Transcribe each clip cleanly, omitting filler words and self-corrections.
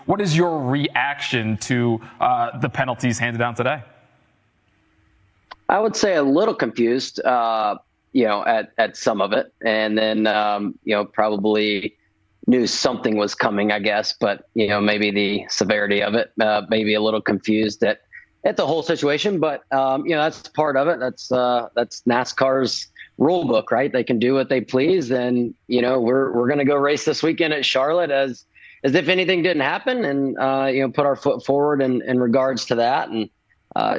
What is your reaction to the penalties handed down today? I would say a little confused, at some of it. And then, probably knew something was coming, I guess. But, maybe the severity of it, maybe a little confused at the whole situation. But, that's part of it. That's NASCAR's rule book, right? They can do what they please. And, we're going to go race this weekend at Charlotte as if anything didn't happen and, put our foot forward in regards to that. And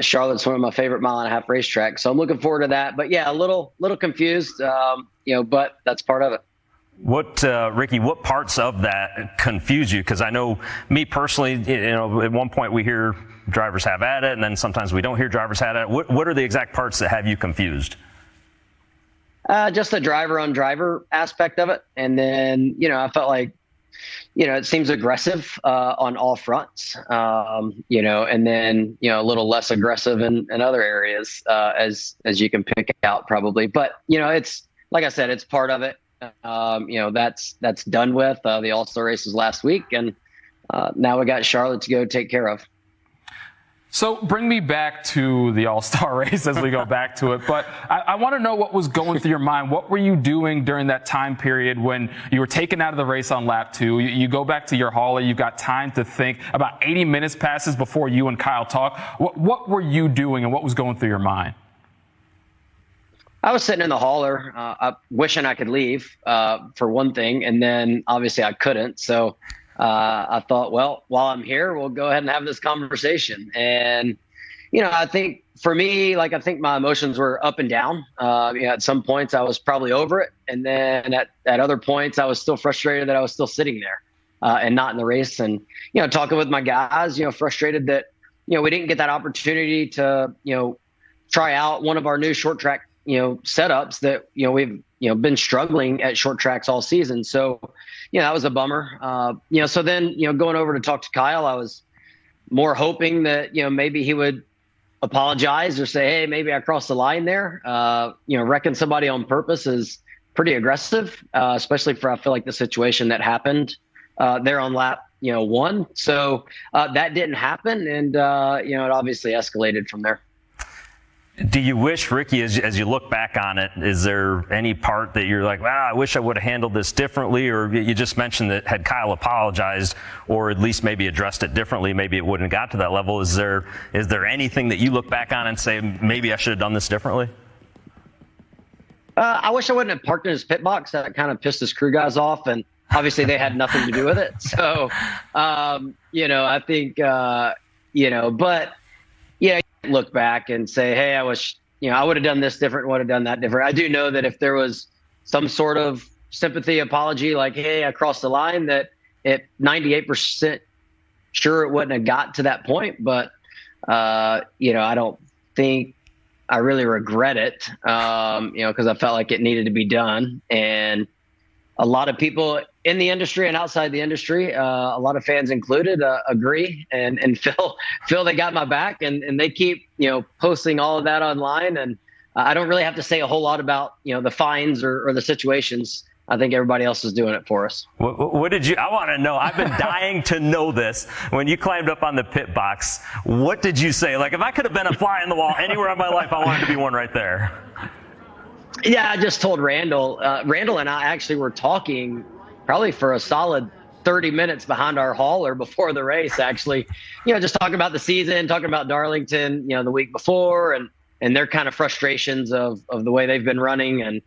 Charlotte's one of my favorite mile-and-a-half racetracks. So I'm looking forward to that. But, yeah, a little confused, but that's part of it. Ricky, what parts of that confuse you? Because I know me personally, at one point we hear drivers have at it, and then sometimes we don't hear drivers have at it. What are the exact parts that have you confused? Just the driver-on-driver aspect of it. And then, I felt like, it seems aggressive on all fronts, and then, a little less aggressive in other areas as you can pick out probably. But, it's like I said, it's part of it. That's done with. The All-Star races last week, and now we got Charlotte to go take care of. So bring me back to the All-Star race as we go back to it. But I want to know what was going through your mind. What were you doing during that time period when you were taken out of the race on lap 2? You go back to your hauler. You've got time to think. About 80 minutes passes before you and Kyle talk. What were you doing and what was going through your mind? I was sitting in the hauler, wishing I could leave for one thing. And then obviously I couldn't. So I thought, well, while I'm here, we'll go ahead and have this conversation. And, I think for me, I think my emotions were up and down. At some points I was probably over it. And then at other points I was still frustrated that I was still sitting there and not in the race. And, talking with my guys, frustrated that, we didn't get that opportunity to, try out one of our new short track, setups that, we've, been struggling at short tracks all season. So, that was a bummer. So then, going over to talk to Kyle, I was more hoping that, maybe he would apologize or say, hey, maybe I crossed the line there. Wrecking somebody on purpose is pretty aggressive, especially for, I feel like, the situation that happened there on lap, 1. So that didn't happen. And, it obviously escalated from there. Do you wish, Ricky, as you look back on it, is there any part that you're like, I wish I would have handled this differently? Or you just mentioned that had Kyle apologized or at least maybe addressed it differently, maybe it wouldn't have got to that level. Is there anything that you look back on and say, maybe I should have done this differently? I wish I wouldn't have parked in his pit box. That kind of pissed his crew guys off. And obviously they had nothing to do with it. So, I think, but yeah, look back and say, hey, I wish, I would have done this different, would have done that different. I do know that if there was some sort of sympathy apology, like, hey, I crossed the line, that at 98% sure it wouldn't have got to that point. But, I don't think I really regret it, because I felt like it needed to be done. And a lot of people in the industry and outside the industry, a lot of fans included, agree and feel they got my back, and they keep, posting all of that online. And I don't really have to say a whole lot about, the fines or the situations. I think everybody else is doing it for us. What did you, I want to know, I've been dying to know this. When you climbed up on the pit box, what did you say? Like, if I could have been a fly on the wall anywhere in my life, I wanted to be one right there. Yeah, I just told Randall. Randall and I actually were talking probably for a solid 30 minutes behind our hauler before the race, actually. Just talking about the season, talking about Darlington, the week before, and their kind of frustrations of the way they've been running. And,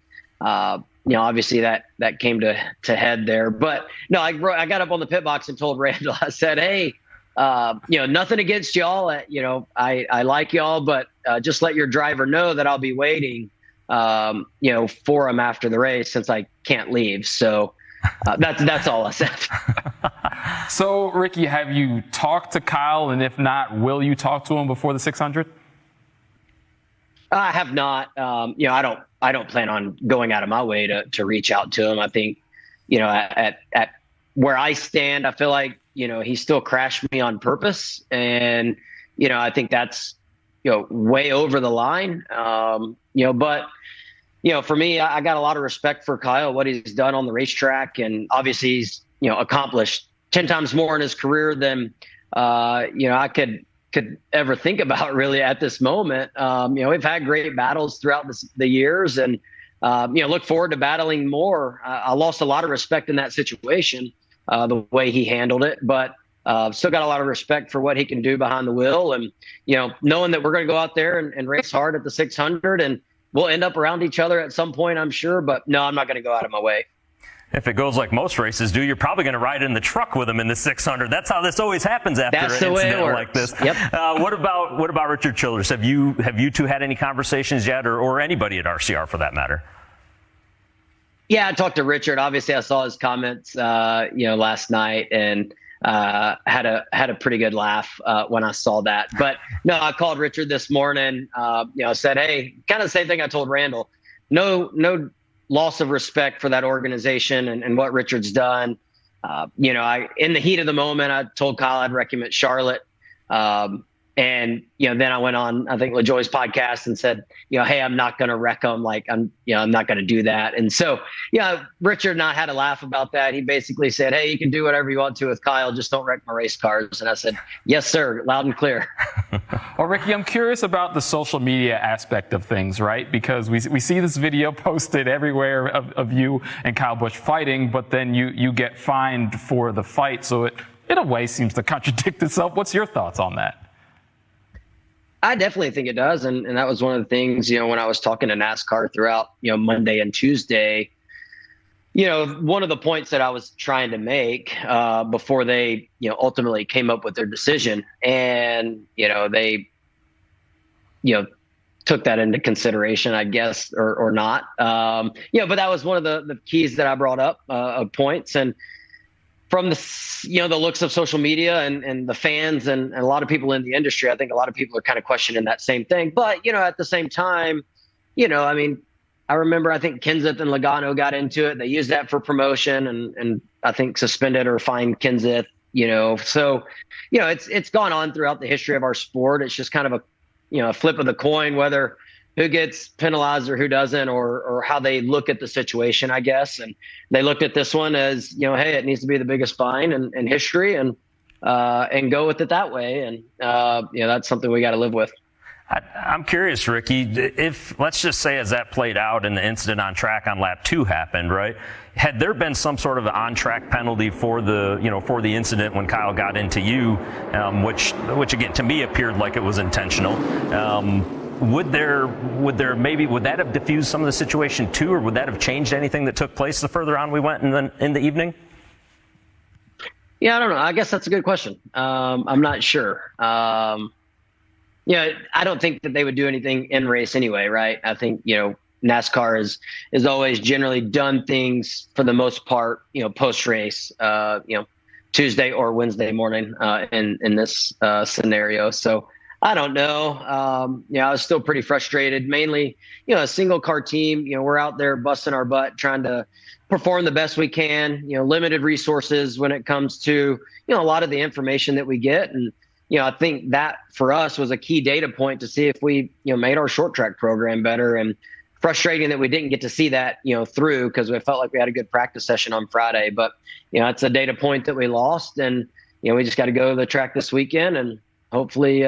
obviously that came to head there. But, no, I got up on the pit box and told Randall, I said, hey, nothing against y'all. I like y'all, but just let your driver know that I'll be waiting for him after the race since I can't leave. So that's all I said. So, Ricky, have you talked to Kyle? And if not, will you talk to him before the 600? I have not. I don't plan on going out of my way to reach out to him. I think, at where I stand, I feel like, he still crashed me on purpose. And, I think that's, way over the line. But, for me, I got a lot of respect for Kyle, what he's done on the racetrack. And obviously he's, accomplished 10 times more in his career than, I could ever think about really at this moment. We've had great battles throughout the years, and, look forward to battling more. I lost a lot of respect in that situation, the way he handled it, but still got a lot of respect for what he can do behind the wheel. And, knowing that we're going to go out there and race hard at the 600, and we'll end up around each other at some point, I'm sure. But no, I'm not going to go out of my way. If it goes like most races do, you're probably going to ride in the truck with him in the 600. That's how this always happens after an incident like this. Yep. What about Richard Childress? Have you two had any conversations yet, or anybody at RCR for that matter? Yeah, I talked to Richard. Obviously, I saw his comments, last night, and had a pretty good laugh when I saw that. But no, I called Richard this morning. Said, hey, kind of the same thing I told Randall. No loss of respect for that organization and what Richard's done. In the heat of the moment, I told Kyle I'd recommend Charlotte. And, then I went on, I think, LaJoy's podcast and said, hey, I'm not going to wreck them. Like, I'm not going to do that. And so, Richard and I had a laugh about that. He basically said, hey, you can do whatever you want to with Kyle. Just don't wreck my race cars. And I said, yes, sir. Loud and clear. Well, Ricky, I'm curious about the social media aspect of things, right? Because we see this video posted everywhere of you and Kyle Busch fighting, but then you get fined for the fight. So it, in a way, seems to contradict itself. What's your thoughts on that? I definitely think it does. And that was one of the things, when I was talking to NASCAR throughout, Monday and Tuesday, one of the points that I was trying to make before they, ultimately came up with their decision, and, they, took that into consideration, I guess, or not. But that was one of the keys that I brought up of points. And from the looks of social media and the fans and a lot of people in the industry, I think a lot of people are kind of questioning that same thing. But, at the same time, I remember, I think Kenseth and Logano got into it. They used that for promotion and I think suspended or fined Kenseth, So, it's gone on throughout the history of our sport. It's just kind of a flip of the coin, whether who gets penalized or who doesn't, or how they look at the situation, I guess. And they looked at this one as, hey, it needs to be the biggest fine in history, and go with it that way. And, that's something we got to live with. I'm curious, Ricky, if, let's just say, as that played out and the incident on track on lap 2 happened, right? Had there been some sort of on-track penalty for the incident when Kyle got into you, which again, to me appeared like it was intentional, would that have diffused some of the situation too, or would that have changed anything that took place the further on we went in the evening? Yeah, I don't know. I guess that's a good question. I'm not sure. I don't think that they would do anything in race anyway, right? I think, NASCAR is always generally done things for the most part, post race, Tuesday or Wednesday morning, in this scenario. So I don't know. I was still pretty frustrated, mainly, a single car team, we're out there busting our butt, trying to perform the best we can, limited resources when it comes to, a lot of the information that we get. And, I think that for us was a key data point to see if we, made our short track program better. And frustrating that we didn't get to see that, through, because we felt like we had a good practice session on Friday. But, it's a data point that we lost, and, we just got to go to the track this weekend and hopefully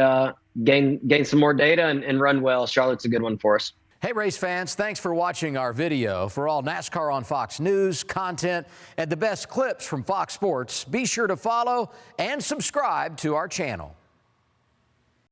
gain some more data and run well. Charlotte's a good one for us. Hey, race fans, thanks for watching our video. For all NASCAR on Fox News content and the best clips from Fox Sports, be sure to follow and subscribe to our channel.